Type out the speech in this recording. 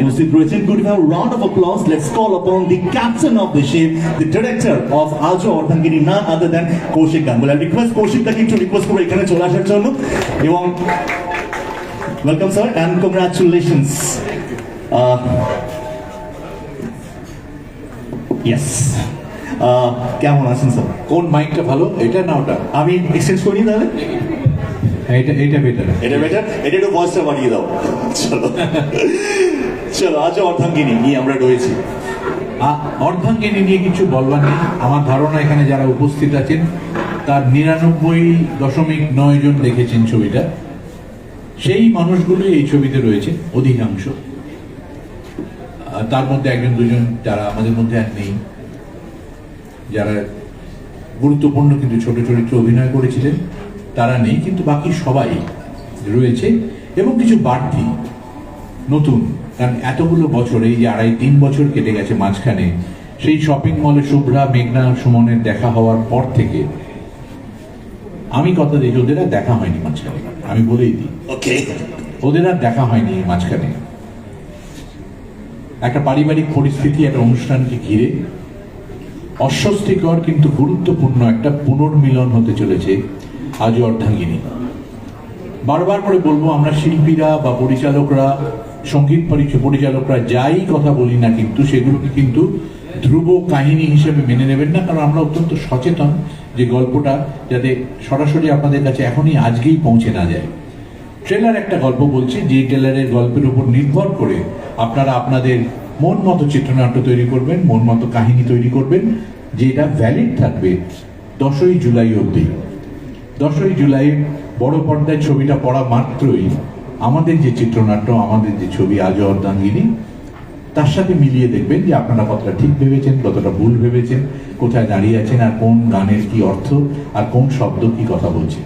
Could we have a round of applause? Let's call upon the captain of the ship, the director of Ajo Ardhangini, none other than Kaushik Ganguly. I request Kaushik Taki to request for এখানে চলে আসার জন্য এবং welcome sir and congratulations. Yes. কেমন আছেন sir? কোন মাইকটা ভালো, এটা না ওটা? আমি এক্সচেঞ্জ করি তাহলে? এটা বেটার। এটা বেটার? এটা একটু ভয়েসটা বাড়িয়ে দাও। চলো চলো, আজ অর্ধাঙ্গিনী নিয়ে আমরা রয়েছি। অর্ধাঙ্গিনী নিয়ে কিছু বলবার নেই। আমার ধারণা এখানে যারা উপস্থিত আছেন তার 99.9 জন দেখেছেন ছবিটা। সেই মানুষগুলো এই ছবিতে রয়েছে অধিকাংশ, তার মধ্যে একজন দুজন যারা আমাদের মধ্যে আর নেই, যারা গুরুত্বপূর্ণ কিন্তু ছোট চরিত্রে অভিনয় করেছিলেন তারা নেই, কিন্তু বাকি সবাই রয়েছে এবং কিছু বাড়তি নতুন। কারণ এতগুলো বছর, এই যে 2.5-3 বছর কেটে গেছে মাঝখানে, সেই শপিং মলে শুভ্রা, মেঘনা, সুমনের দেখা হওয়ার পর থেকে আমি কথা দেখি ওদের আর দেখা হয়নি মাঝখানে। আমি বলেই দিই, ওদের আর দেখা হয়নি মাঝখানে। একটা পারিবারিক পরিস্থিতি, একটা অনুষ্ঠানকে ঘিরে অস্বস্তিকর কিন্তু গুরুত্বপূর্ণ একটা পুনর্মিলন হতে চলেছে আজ অর্ধাঙ্গিনী। বারবার করে বলবো, আমরা শিল্পীরা বা পরিচালকরা, সঙ্গীত পরিচালকরা যাই কথা বলি না কিন্তু সেগুলোকে কিন্তু ধ্রুব কাহিনী হিসেবে মেনে নেবেন না, কারণ আমরা অত্যন্ত সচেতন যে গল্পটা যাতে সরাসরি আপনাদের কাছে এখনই আজকেই পৌঁছে না যায়। ট্রেলার একটা গল্প বলছে, যে ট্রেলারের গল্পের উপর নির্ভর করে আপনারা আপনাদের মন মতো চিত্রনাট্য তৈরি করবেন, মন মতো কাহিনী তৈরি করবেন, যেটা ভ্যালিড থাকবে 10ই জুলাই অবধি। 10ই জুলাই বড় পর্দায় ছবিটা পড়া মাত্রই আমাদের যে চিত্রনাট্য, আমাদের যে ছবি আজ অর্ধাঙ্গিনী, তার সাথে মিলিয়ে দেখবেন যে আপনারা কতটা ঠিক ভেবেছেন, কতটা ভুল ভেবেছেন, কোথায় দাঁড়িয়ে আছেন, আর কোন গানের কি অর্থ আর কোন শব্দ কি কথা বলছে।